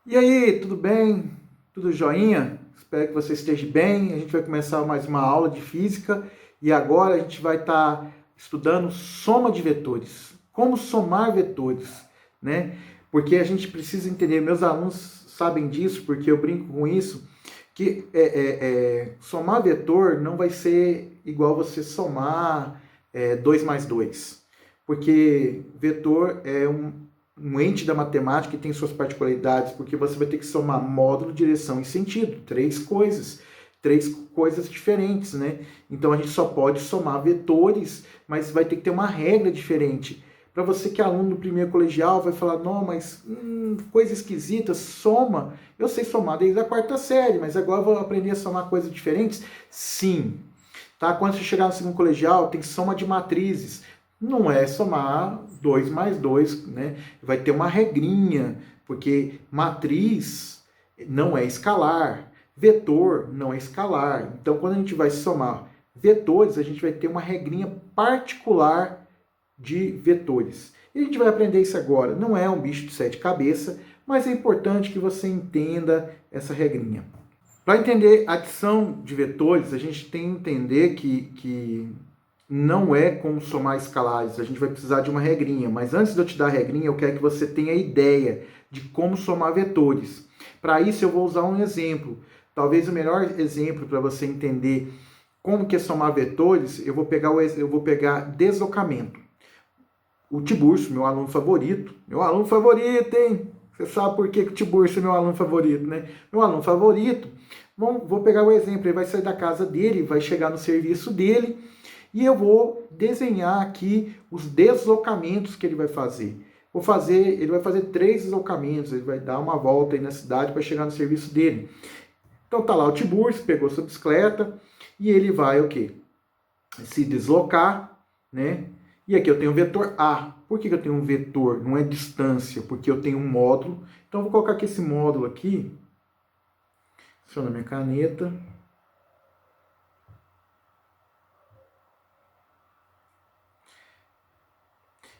E aí, tudo bem? Tudo joinha? Espero que você esteja bem. A gente vai começar mais uma aula de física e agora a gente vai estar estudando soma de vetores. Como somar vetores, né? Porque a gente precisa entender, meus alunos sabem disso, porque eu brinco com isso, que somar vetor não vai ser igual você somar 2 mais 2, porque vetor é um ente da matemática que tem suas particularidades, porque você vai ter que somar módulo, direção e sentido, três coisas diferentes, né? Então a gente só pode somar vetores, mas vai ter que ter uma regra diferente. Para você que é aluno do primeiro colegial, vai falar, não, mas coisa esquisita, soma. Eu sei somar desde a quarta série, mas agora eu vou aprender a somar coisas diferentes? Sim. Tá? Quando você chegar no segundo colegial, tem soma de matrizes. Não é somar 2 mais 2, né? Vai ter uma regrinha, porque matriz não é escalar, vetor não é escalar. Então, quando a gente vai somar vetores, a gente vai ter uma regrinha particular de vetores. E a gente vai aprender isso agora. Não é um bicho de sete cabeças, mas é importante que você entenda essa regrinha. Para entender adição de vetores, a gente tem que entender que não é como somar escalares, a gente vai precisar de uma regrinha. Mas antes de eu te dar a regrinha, eu quero que você tenha ideia de como somar vetores. Para isso, eu vou usar um exemplo. Talvez o melhor exemplo para você entender como que é somar vetores, eu vou pegar deslocamento. O Tiburcio, meu aluno favorito, hein? Você sabe por que o Tiburcio é meu aluno favorito, né? Meu aluno favorito, vou pegar o exemplo, ele vai sair da casa dele, vai chegar no serviço dele, e eu vou desenhar aqui os deslocamentos que ele vai fazer. Ele vai fazer 3 deslocamentos, ele vai dar uma volta aí na cidade para chegar no serviço dele. Então tá lá o Tiburcio, pegou sua bicicleta, e ele vai o quê? Se deslocar, né? E aqui eu tenho o vetor A. Por que eu tenho um vetor? Não é distância, porque eu tenho um módulo. Então eu vou colocar aqui esse módulo aqui. Deixa eu na minha caneta.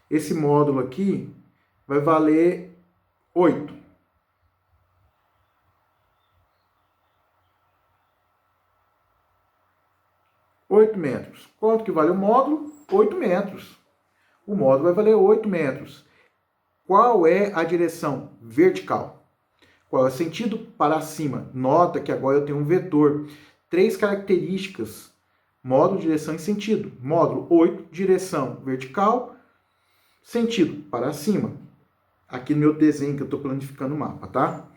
Esse módulo aqui vai valer 8. 8 metros. Quanto que vale o módulo? 8 metros. O módulo vai valer 8 metros. Qual é a direção? Vertical. Qual é o sentido? Para cima. Nota que agora eu tenho um vetor. 3 características. Módulo, direção e sentido. Módulo 8, direção vertical, sentido para cima. Aqui no meu desenho que eu estou planificando o mapa, tá?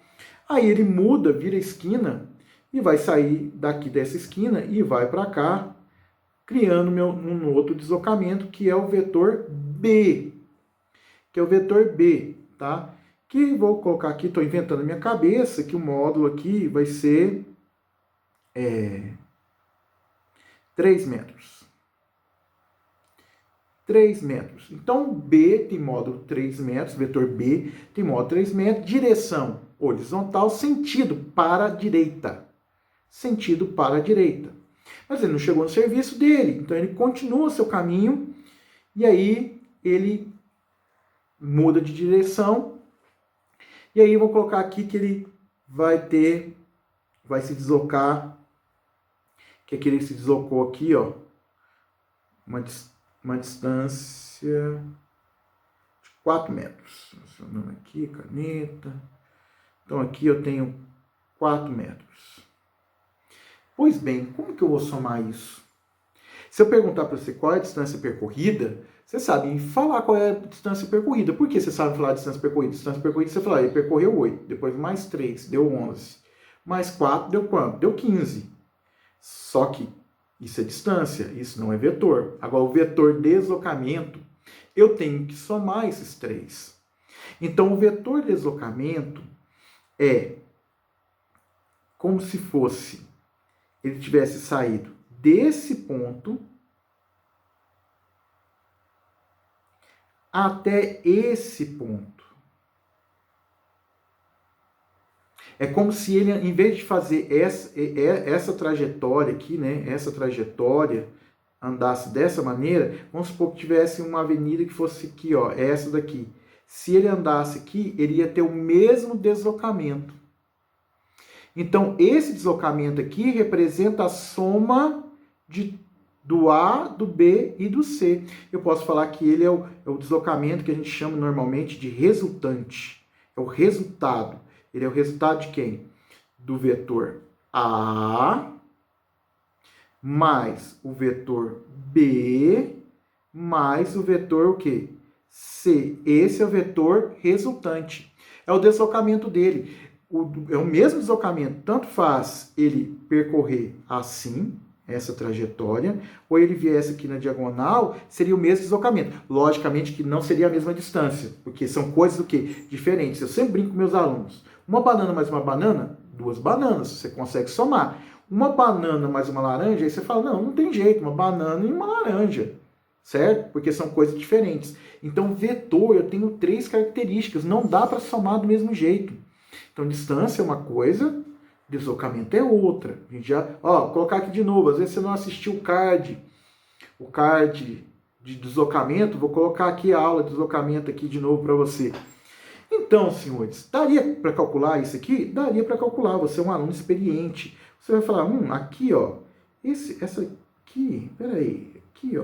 Aí ele muda, vira esquina e vai sair daqui dessa esquina e vai para cá, criando um outro deslocamento que é o vetor B. Que é o vetor B, tá? Que vou colocar aqui, estou inventando na minha cabeça, que o módulo aqui vai ser 3 metros. 3 metros. Então, B tem módulo 3 metros, vetor B tem módulo 3 metros, direção horizontal, sentido para a direita. Sentido para a direita. Mas ele não chegou no serviço dele, então ele continua seu caminho e aí ele muda de direção. E aí eu vou colocar aqui que ele vai se deslocar, que aqui ele se deslocou aqui, ó, uma distância de 4 metros. Acionando aqui, caneta. Então aqui eu tenho 4 metros. Pois bem, como que eu vou somar isso? Se eu perguntar para você qual é a distância percorrida, você sabe falar qual é a distância percorrida. Por que você sabe falar a distância percorrida? Distância percorrida, você fala, ele percorreu 8, depois mais 3, deu 11. Mais 4, deu quanto? Deu 15. Só que isso é distância, isso não é vetor. Agora, o vetor deslocamento, eu tenho que somar esses 3. Então, o vetor deslocamento é como se fosse, ele tivesse saído desse ponto até esse ponto. É como se ele, em vez de fazer essa trajetória aqui, né, essa trajetória, andasse dessa maneira, vamos supor que tivesse uma avenida que fosse aqui, ó, essa daqui. se ele andasse aqui, ele ia ter o mesmo deslocamento. Então, esse deslocamento aqui representa a soma do A, do B e do C. Eu posso falar que ele é o deslocamento que a gente chama normalmente de resultante. É o resultado. Ele é o resultado de quem? Do vetor A mais o vetor B mais o vetor o quê? C. Esse é o vetor resultante. É o deslocamento dele. É o mesmo deslocamento. Tanto faz ele percorrer assim, essa trajetória, ou ele viesse aqui na diagonal, seria o mesmo deslocamento. Logicamente que não seria a mesma distância, porque são coisas do quê? Diferentes. Eu sempre brinco com meus alunos. Uma banana mais uma banana, 2 bananas, você consegue somar. Uma banana mais uma laranja, aí você fala, não tem jeito, uma banana e uma laranja, certo? Porque são coisas diferentes. Então, vetor, eu tenho 3 características, não dá para somar do mesmo jeito. Então, distância é uma coisa, deslocamento é outra. A gente já, vou colocar aqui de novo, às vezes você não assistiu o card de deslocamento, vou colocar aqui a aula de deslocamento aqui de novo para você. Então, senhores, daria para calcular isso aqui? Daria para calcular, você é um aluno experiente. Você vai falar, aqui, essa aqui, peraí, aqui,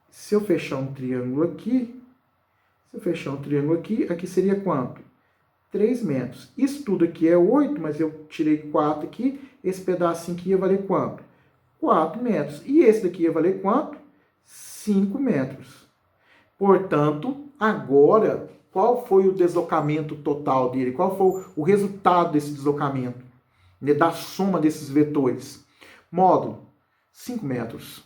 se eu fechar um triângulo aqui, aqui seria quanto? 3 metros. Isso tudo aqui é 8, mas eu tirei 4 aqui. Esse pedacinho aqui ia valer quanto? 4 metros. E esse daqui ia valer quanto? 5 metros. Portanto, agora, qual foi o deslocamento total dele? Qual foi o resultado desse deslocamento? Da soma desses vetores? Módulo, 5 metros.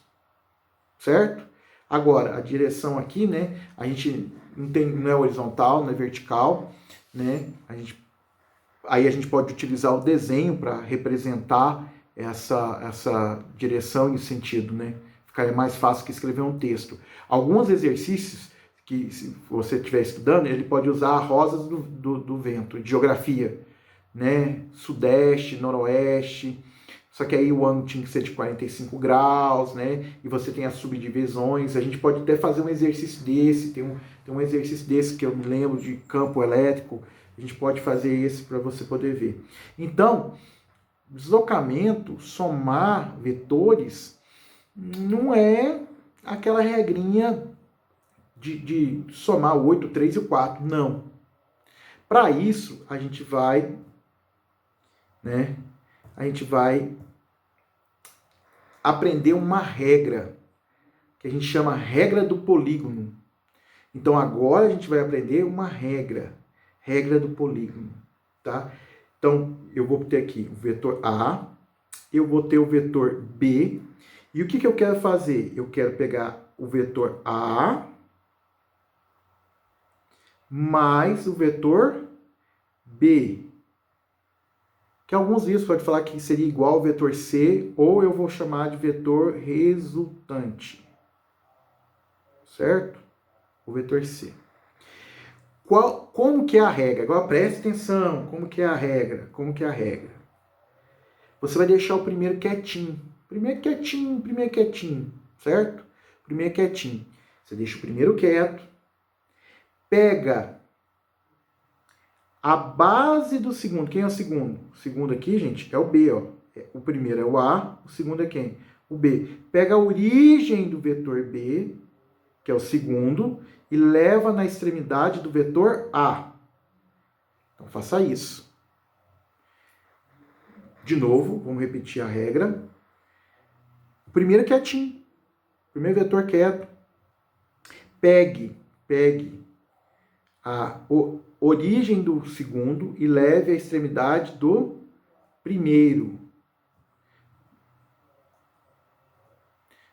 Certo? Agora, a direção aqui, né? A gente não é horizontal, não é vertical. Né? Aí a gente pode utilizar o desenho para representar essa direção e sentido, né? Ficaria mais fácil que escrever um texto. Alguns exercícios que, se você estiver estudando, ele pode usar rosas do vento, de geografia, né? Sudeste, noroeste, só que aí o ângulo tinha que ser de 45 graus, né? E você tem as subdivisões. A gente pode até fazer um exercício desse, tem um exercício desse que eu me lembro de campo elétrico. A gente pode fazer esse para você poder ver. Então, deslocamento, somar vetores, não é aquela regrinha de somar o 8, o 3 e o 4. Não. Para isso, a gente vai, né? A gente vai aprender uma regra, que a gente chama regra do polígono. Então, agora a gente vai aprender uma regra do polígono, tá? Então, eu vou ter aqui o vetor A, eu vou ter o vetor B, e o que eu quero fazer? Eu quero pegar o vetor A mais o vetor B, que alguns livros podem falar que seria igual ao vetor C, ou eu vou chamar de vetor resultante. Certo? O vetor C. Como que é a regra? Agora preste atenção, como que é a regra? Você vai deixar o primeiro quietinho. Primeiro quietinho, certo? Primeiro quietinho. Você deixa o primeiro quieto, pega a base do segundo. Quem é o segundo? O segundo aqui, gente, é o B, ó. O primeiro é o A, o segundo é quem? O B. Pega a origem do vetor B, que é o segundo, e leva na extremidade do vetor A. Então, faça isso. De novo, vamos repetir a regra. O primeiro é quietinho. O primeiro vetor quieto. Pegue a origem do segundo e leve à extremidade do primeiro.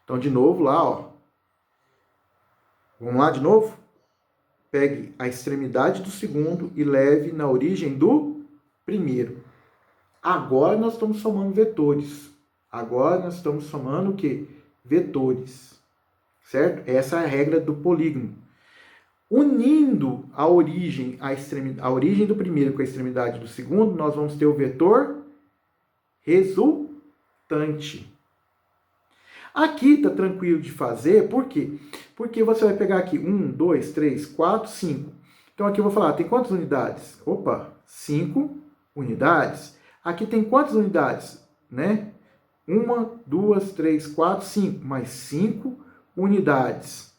Então, de novo, lá, ó. Vamos lá de novo? Pegue a extremidade do segundo e leve na origem do primeiro. Agora nós estamos somando vetores. Agora nós estamos somando o quê? Vetores. Certo? Essa é a regra do polígono. Unindo a origem do primeiro com a extremidade do segundo, nós vamos ter o vetor resultante. Aqui está tranquilo de fazer, por quê? Porque você vai pegar aqui 1, 2, 3, 4, 5. Então aqui eu vou falar, tem quantas unidades? Opa, 5 unidades. Aqui tem quantas unidades? Né? 1, 2, 3, 4, 5. Mais 5 unidades.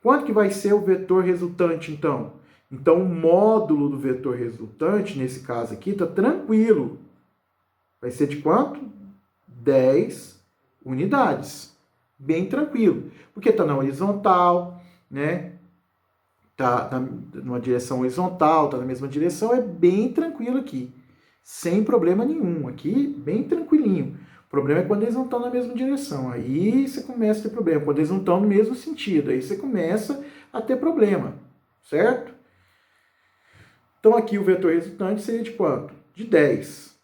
Quanto que vai ser o vetor resultante, então? Então, o módulo do vetor resultante, nesse caso aqui, está tranquilo. Vai ser de quanto? 10 unidades. Bem tranquilo. Porque está na horizontal, né? Está numa direção horizontal, está na mesma direção, é bem tranquilo aqui. Sem problema nenhum. Aqui, bem tranquilinho. O problema é quando eles não estão na mesma direção. Aí você começa a ter problema. Quando eles não estão no mesmo sentido, aí você começa a ter problema. Certo? Então aqui o vetor resultante seria de quanto? De 10.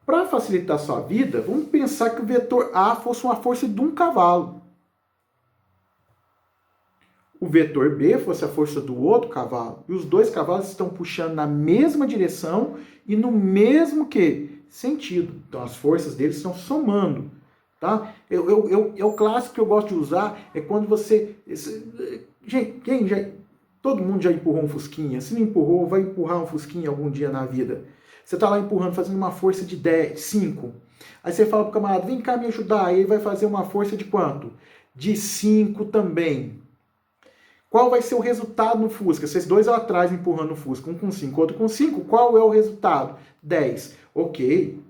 Para facilitar a sua vida, vamos pensar que o vetor A fosse uma força de um cavalo. O vetor B fosse a força do outro cavalo. E os dois cavalos estão puxando na mesma direção e no mesmo sentido. Então as forças deles estão somando. Tá? É o clássico que eu gosto de usar, é quando você... Todo mundo já empurrou um fusquinha. Se não empurrou, vai empurrar um fusquinha algum dia na vida. Você está lá empurrando, fazendo uma força de 10, 5. Aí você fala para o camarada, vem cá me ajudar. Aí ele vai fazer uma força de quanto? De 5 também. Qual vai ser o resultado no Fusca? Vocês dois lá atrás empurrando o Fusca, um com 5, outro com 5. Qual é o resultado? 10. Ok,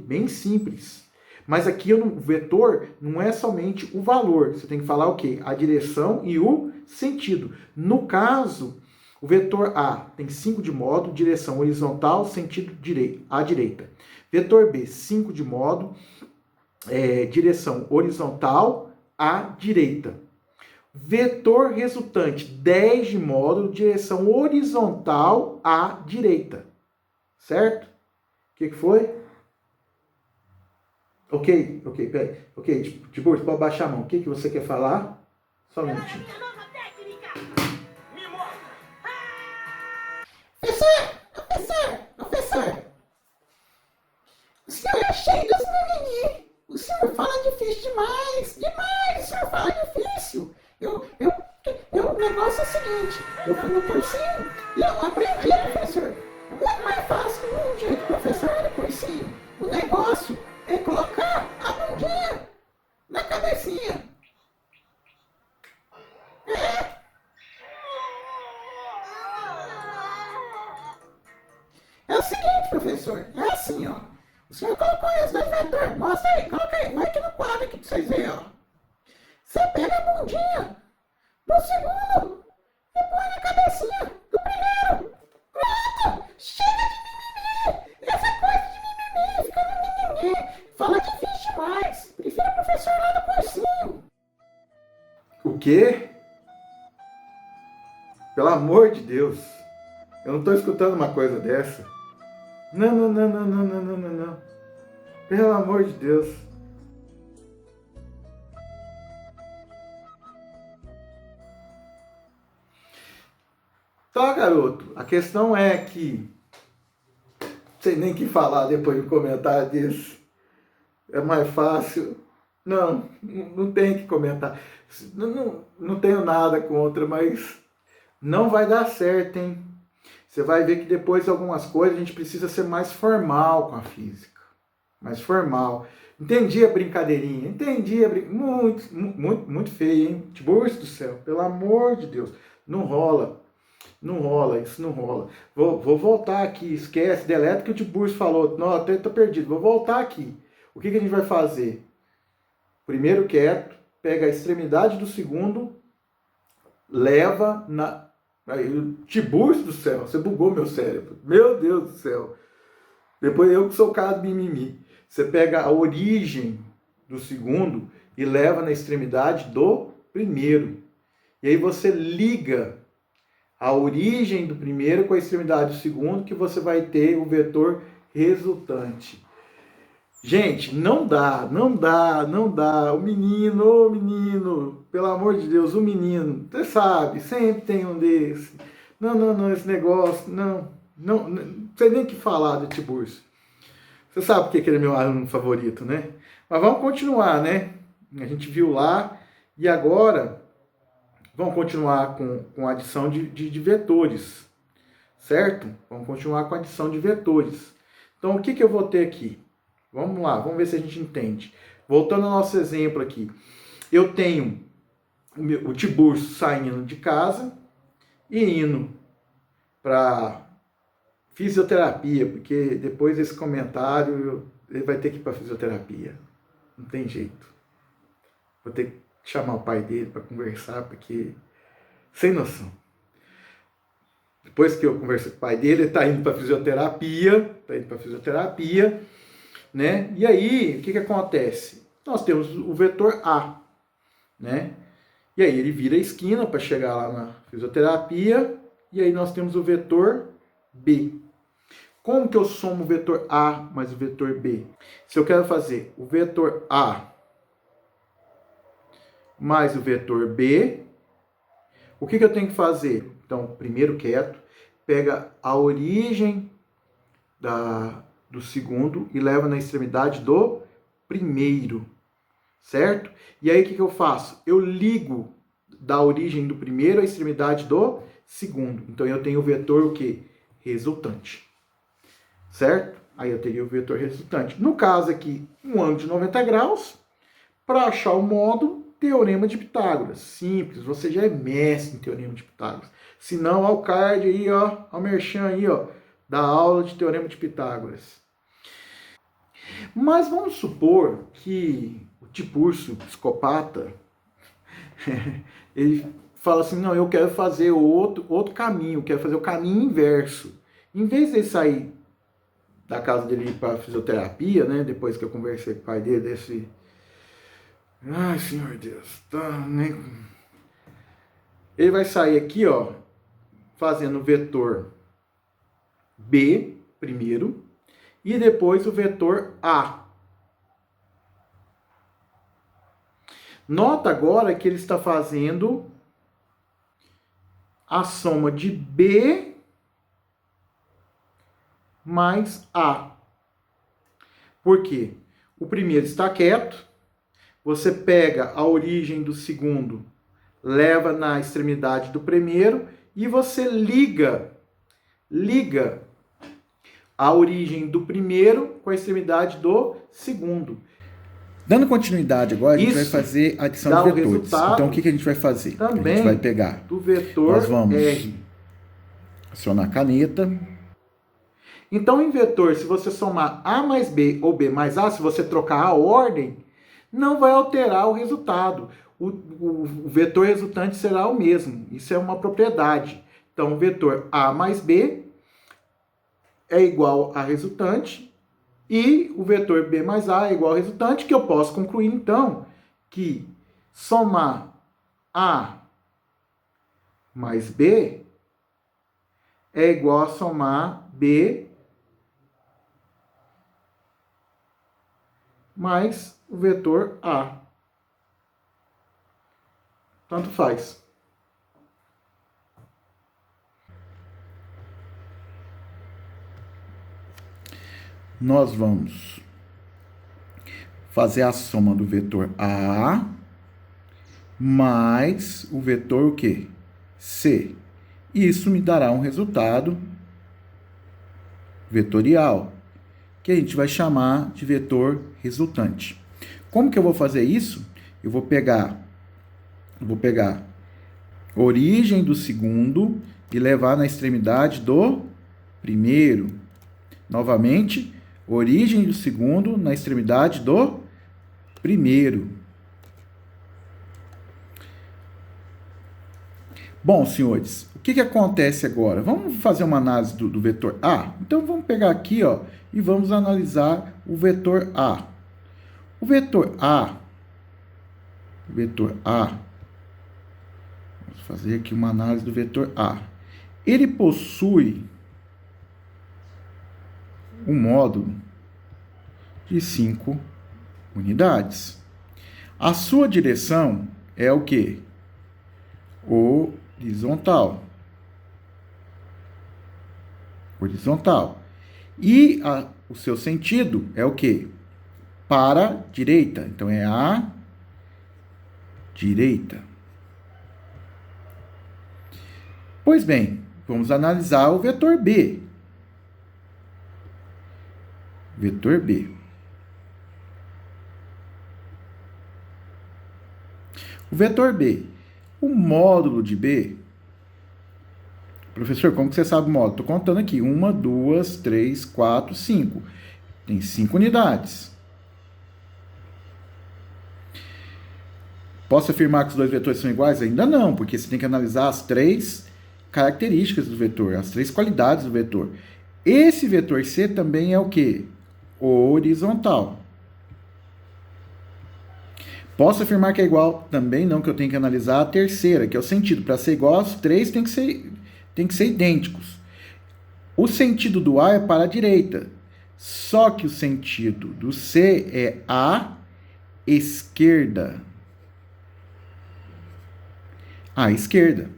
bem simples. Mas aqui o vetor não é somente o valor. Você tem que falar o quê? A direção e o sentido. No caso, o vetor A tem 5 de modo, direção horizontal, sentido à direita. Vetor B, 5 de modo, direção horizontal à direita. Vetor resultante, 10 de módulo, direção horizontal à direita. Certo? O que foi? Ok, peraí. Ok, Tiburcio, pode baixar a mão. O que você quer falar? Só um minutinho. Professor. O senhor é cheio dos mimimi. O senhor fala difícil demais. O senhor fala difícil. O negócio é o seguinte. Eu fui no cursinho e eu aprendi, professor. Muito mais fácil um jeito, professor, no cursinho. O negócio é colocar a bundinha na cabecinha. É o seguinte, professor. É assim, ó. O senhor colocou aí os dois vetores. Mostra aí, coloca aí. Vai aqui no quadro aqui pra vocês verem, ó. Você pega a bundinha do segundo e põe na cabecinha do primeiro. Pronto! Chega de mimimi! Essa coisa de mimimi, fica no mimimi. Fala difícil demais. Prefiro o professor lá do cursinho. O quê? Pelo amor de Deus. Eu não estou escutando uma coisa dessa. Não. Pelo amor de Deus. Tá, garoto. A questão é que... Não sei nem o que falar depois de um comentário desse. É mais fácil. Não tem que comentar. Não tenho nada contra, mas não vai dar certo, hein? Você vai ver que depois algumas coisas a gente precisa ser mais formal com a física. Mais formal. Entendi a brincadeirinha. Muito feio, hein? Tiburcio do céu. Pelo amor de Deus. Não rola. Isso não rola. Vou voltar aqui. Esquece, deleta o que o Tiburcio falou. Não, até estou perdido. Vou voltar aqui. O que a gente vai fazer? Primeiro quieto. Pega a extremidade do segundo. Leva na... Aí, Tiburcio do céu, você bugou meu cérebro. Meu Deus do céu. Depois eu que sou o cara do mimimi. Você pega a origem do segundo e leva na extremidade do primeiro. E aí você liga a origem do primeiro com a extremidade do segundo, que você vai ter o vetor resultante. Gente, não dá. O menino, pelo amor de Deus, o menino, você sabe, sempre tem um desse. Não, esse negócio, não sei nem o que falar do Tiburcio. Você sabe porque ele é meu aluno favorito, né? Mas vamos continuar, né? A gente viu lá E agora, vamos continuar com a adição de vetores, certo? Vamos continuar com a adição de vetores. Então, o que eu vou ter aqui? Vamos lá, vamos ver se a gente entende. Voltando ao nosso exemplo aqui. Eu tenho o Tiburcio saindo de casa e indo para fisioterapia, porque depois desse comentário ele vai ter que ir para fisioterapia. Não tem jeito. Vou ter que chamar o pai dele para conversar, porque sem noção. Depois que eu conversei com o pai dele, ele está indo para fisioterapia, né? E aí, o que acontece? Nós temos o vetor A, né? E aí ele vira a esquina para chegar lá na fisioterapia, e aí nós temos o vetor B. Como que eu somo o vetor A mais o vetor B? Se eu quero fazer o vetor A mais o vetor B, o que eu tenho que fazer? Então, primeiro quieto, pega a origem do segundo e leva na extremidade do primeiro, certo? E aí o que eu faço? Eu ligo da origem do primeiro à extremidade do segundo. Então eu tenho o vetor o quê? Resultante, certo? Aí eu teria o vetor resultante. No caso aqui, um ângulo de 90 graus, para achar o módulo, Teorema de Pitágoras. Simples, você já é mestre em Teorema de Pitágoras. Se não, ao card aí, ó, ao merchan aí, ó, da aula de Teorema de Pitágoras. Mas vamos supor que o Tiburcio, psicopata, ele fala assim, não, eu quero fazer outro caminho, quero fazer o caminho inverso. Em vez de ele sair da casa dele para fisioterapia, né, depois que eu conversei com o pai dele, desse... Ai, Senhor Deus, tá, né? Ele vai sair aqui, ó, fazendo o vetor B primeiro e depois o vetor A. Nota agora que ele está fazendo a soma de B mais A. Por quê? O primeiro está quieto, você pega a origem do segundo, leva na extremidade do primeiro e você liga a origem do primeiro com a extremidade do segundo. Dando continuidade agora, a gente vai fazer a adição de vetores. Então, o que a gente vai fazer? Também a gente vai pegar do vetor nós vamos R. acionar a caneta. Então, em vetor, se você somar A mais B ou B mais A, se você trocar a ordem, não vai alterar o resultado. O vetor resultante será o mesmo. Isso é uma propriedade. Então, o vetor A mais B é igual a resultante e o vetor B mais A é igual a resultante, que eu posso concluir, então, que somar A mais B é igual a somar B mais o vetor A. Tanto faz. Nós vamos fazer a soma do vetor A mais o vetor o quê? C. Isso me dará um resultado vetorial, que a gente vai chamar de vetor resultante. Como que eu vou fazer isso? Eu vou pegar a origem do segundo e levar na extremidade do primeiro. Novamente, origem do segundo na extremidade do primeiro. Bom, senhores, o que acontece agora? Vamos fazer uma análise do vetor A? Então, vamos pegar aqui, ó, e vamos analisar o vetor A. O vetor A, vamos fazer aqui uma análise do vetor A. Ele possui um módulo de 5 unidades. A sua direção é o quê? Horizontal. E o seu sentido é o quê? Para a direita. Então, é a direita. Pois bem, vamos analisar o vetor B. Vetor B. O vetor B, o módulo de B. Professor, como que você sabe o módulo? Estou contando aqui. 1, 2, 3, 4, 5. Tem 5 unidades. Posso afirmar que os dois vetores são iguais? Ainda não, porque você tem que analisar as 3 características do vetor, as 3 qualidades do vetor. Esse vetor C também é o quê? Horizontal. Posso afirmar que é igual? Também não, que eu tenho que analisar a terceira, que é o sentido. Para ser igual, os 3 tem que ser idênticos. O sentido do A é para a direita. Só que o sentido do C é à esquerda. À esquerda.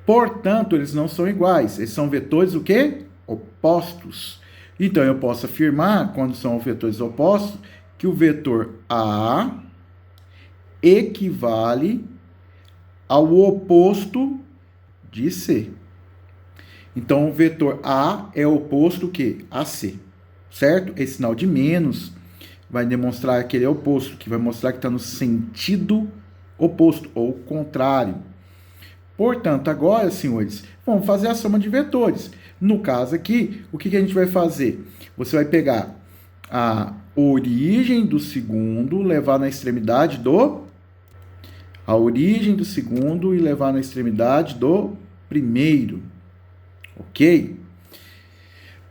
Portanto, eles não são iguais. Eles são vetores o quê? Opostos. Então, eu posso afirmar, quando são vetores opostos, que o vetor A equivale ao oposto de C. Então, o vetor A é oposto o quê? A C. Certo? Esse sinal de menos vai demonstrar que ele é oposto, que vai mostrar que está no sentido oposto, ou contrário. Portanto, agora, senhores, vamos fazer a soma de vetores. No caso aqui, o que a gente vai fazer? Você vai pegar a origem do segundo, levar na extremidade do... A origem do segundo e levar na extremidade do primeiro. Ok?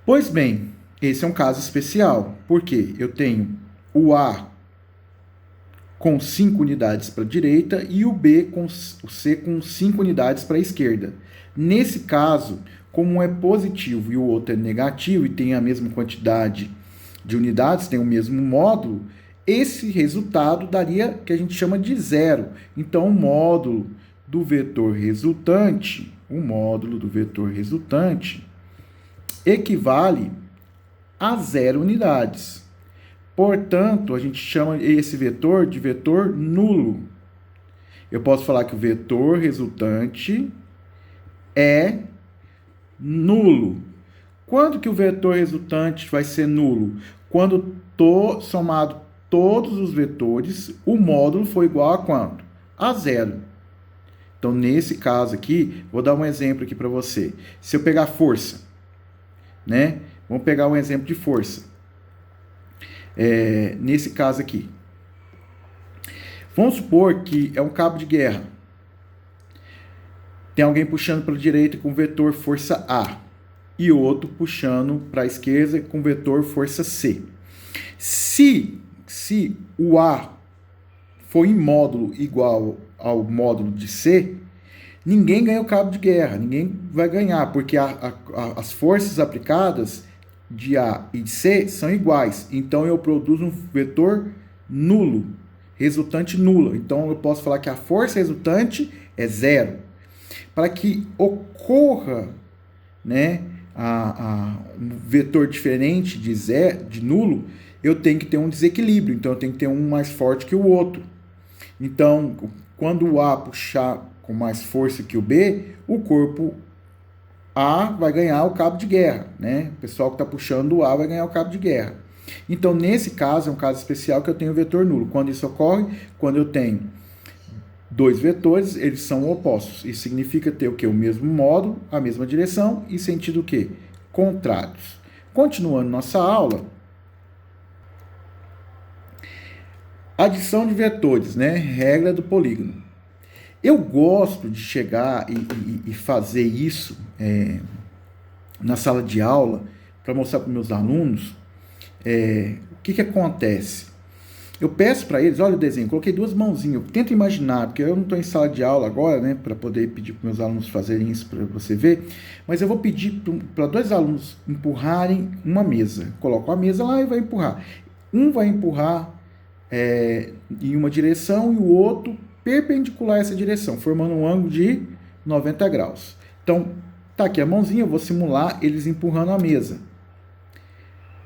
Pois bem, esse é um caso especial. Porque eu tenho o A com 5 unidades para a direita e o C com 5 unidades para a esquerda. Nesse caso, como um é positivo e o outro é negativo e tem a mesma quantidade de unidades, tem o mesmo módulo, esse resultado daria que a gente chama de zero. Então, o módulo do vetor resultante, equivale a 0 unidades. Portanto, a gente chama esse vetor de vetor nulo. Eu posso falar que o vetor resultante é nulo. Quando que o vetor resultante vai ser nulo? Quando somado todos os vetores, o módulo for igual a quanto? A 0. Então, nesse caso aqui, vou dar um exemplo aqui para você. Se eu pegar força, né? Vamos pegar um exemplo de força. Nesse caso aqui. Vamos supor que é um cabo de guerra. Tem alguém puxando para a direita com o vetor força A. E outro puxando para a esquerda com o vetor força C. Se o A for em módulo igual ao módulo de C, ninguém ganha o cabo de guerra, ninguém vai ganhar, porque as forças aplicadas de A e de C são iguais. Então, eu produzo um vetor nulo, resultante nula. Então, eu posso falar que a força resultante é 0. Para que ocorra, né, um vetor diferente de nulo, eu tenho que ter um desequilíbrio. Então, eu tenho que ter um mais forte que o outro. Então, quando o A puxar com mais força que o B, o corpo A vai ganhar o cabo de guerra, né? O pessoal que está puxando o A vai ganhar o cabo de guerra. Então, nesse caso, é um caso especial que eu tenho o vetor nulo. Quando isso ocorre? Quando eu tenho dois vetores, eles são opostos. Isso significa ter o quê? O mesmo módulo, a mesma direção e sentido o quê? Contrários. Continuando nossa aula, adição de vetores, né? Regra do polígono. Eu gosto de chegar e fazer isso na sala de aula para mostrar para os meus alunos o que acontece. Eu peço para eles, olha o desenho, coloquei duas mãozinhas, tenta imaginar, porque eu não estou em sala de aula agora, né, para poder pedir para meus alunos fazerem isso para você ver, mas eu vou pedir para dois alunos empurrarem uma mesa. Coloco a mesa lá e vai empurrar. Um vai empurrar em uma direção e o outro perpendicular a essa direção, formando um ângulo de 90 graus. Então, tá aqui a mãozinha, eu vou simular eles empurrando a mesa.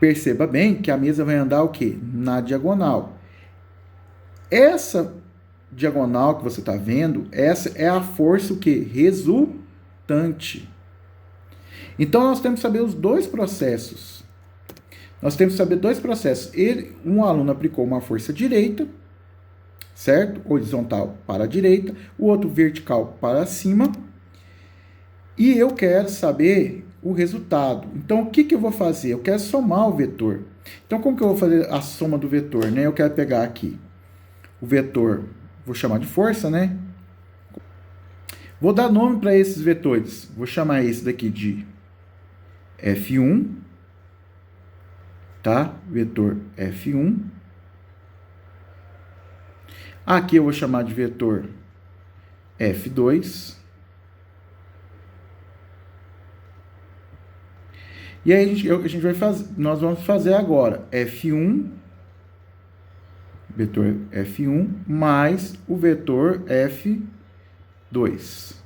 Perceba bem que a mesa vai andar o quê? Na diagonal. Essa diagonal que você está vendo, essa é a força o quê? Resultante. Então, nós temos que saber os dois processos. Um aluno aplicou uma força direita, certo? Horizontal para a direita, o outro vertical para cima. E eu quero saber o resultado. Então, o que eu vou fazer? Eu quero somar o vetor. Então, como que eu vou fazer a soma do vetor, né? Eu quero pegar aqui o vetor, vou chamar de força, né? Vou dar nome para esses vetores. Vou chamar esse daqui de F1, tá? Vetor F1. Aqui eu vou chamar de vetor F2. E aí nós vamos fazer agora F1, vetor F1, mais o vetor F2.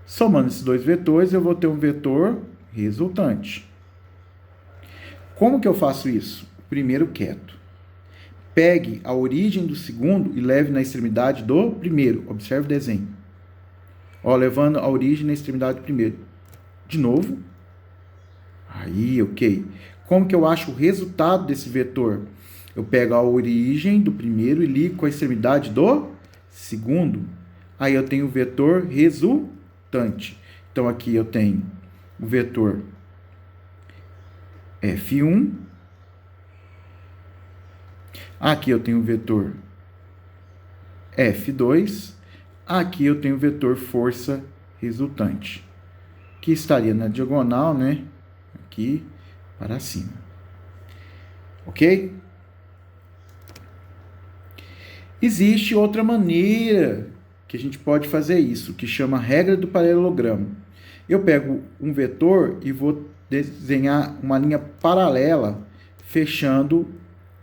Somando esses dois vetores, eu vou ter um vetor resultante. Como que eu faço isso? Primeiro quieto. Pegue a origem do segundo e leve na extremidade do primeiro. Observe o desenho. Ó, levando a origem na extremidade do primeiro. De novo. Aí, ok. Como que eu acho o resultado desse vetor? Eu pego a origem do primeiro e ligo com a extremidade do segundo. Aí eu tenho o vetor resultante. Então, aqui eu tenho o vetor F1. Aqui eu tenho o vetor F2. Aqui eu tenho o vetor força resultante, que estaria na diagonal, né? Aqui para cima. Ok? Existe outra maneira que a gente pode fazer isso, que chama regra do paralelogramo. Eu pego um vetor e vou desenhar uma linha paralela, fechando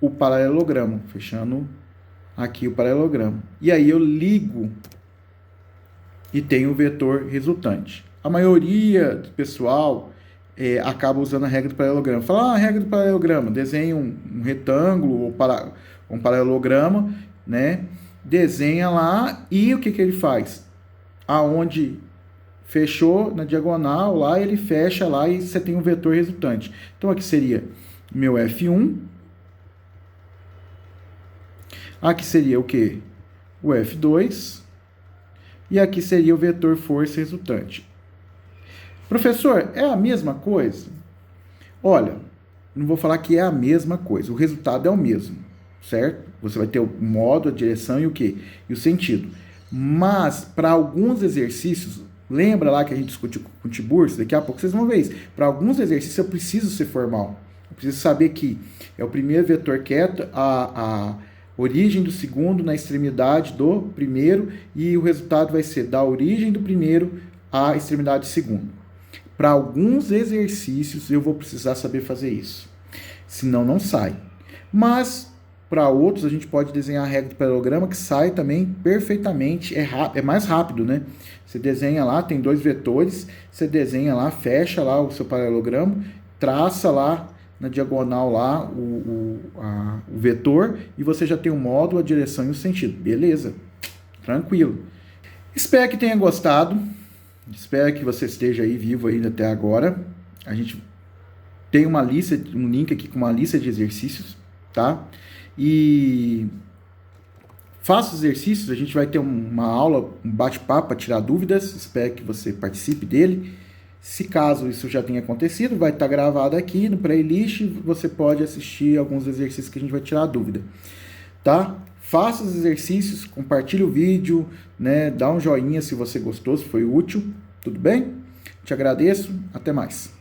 o paralelogramo, fechando aqui o paralelogramo. E aí eu ligo e tenho o vetor resultante. A maioria do pessoal acaba usando a regra do paralelogramo. Fala, a regra do paralelogramo, desenha um retângulo ou um paralelogramo, né? Desenha lá e o que ele faz? Aonde fechou na diagonal, lá ele fecha lá e você tem um vetor resultante. Então aqui seria meu F1. Aqui seria o quê? O F2. E aqui seria o vetor força resultante. Professor, é a mesma coisa? Olha, não vou falar que é a mesma coisa. O resultado é o mesmo, certo? Você vai ter o modo, a direção e o quê? E o sentido. Mas, para alguns exercícios, lembra lá que a gente discutiu com o Tiburcio? Daqui a pouco vocês vão ver isso. Para alguns exercícios eu preciso ser formal. Eu preciso saber que é o primeiro vetor quieto, a origem do segundo na extremidade do primeiro, e o resultado vai ser da origem do primeiro à extremidade do segundo. Para alguns exercícios eu vou precisar saber fazer isso, senão não sai. Mas para outros a gente pode desenhar a regra do paralelogramo que sai também perfeitamente, é mais rápido, né? Você desenha lá, tem dois vetores, você desenha lá, fecha lá o seu paralelogramo, traça lá na diagonal lá o vetor e você já tem o módulo, a direção e o sentido. Beleza, tranquilo. Espero que tenha gostado. Espero que você esteja aí vivo ainda até agora. A gente tem uma lista, um link aqui com uma lista de exercícios, tá? E faça os exercícios, a gente vai ter uma aula, um bate-papo para tirar dúvidas. Espero que você participe dele. Se caso isso já tenha acontecido, vai estar gravado aqui no playlist. Você pode assistir alguns exercícios que a gente vai tirar dúvida, tá? Faça os exercícios, compartilhe o vídeo, né? Dá um joinha se você gostou, se foi útil, tudo bem? Te agradeço, até mais.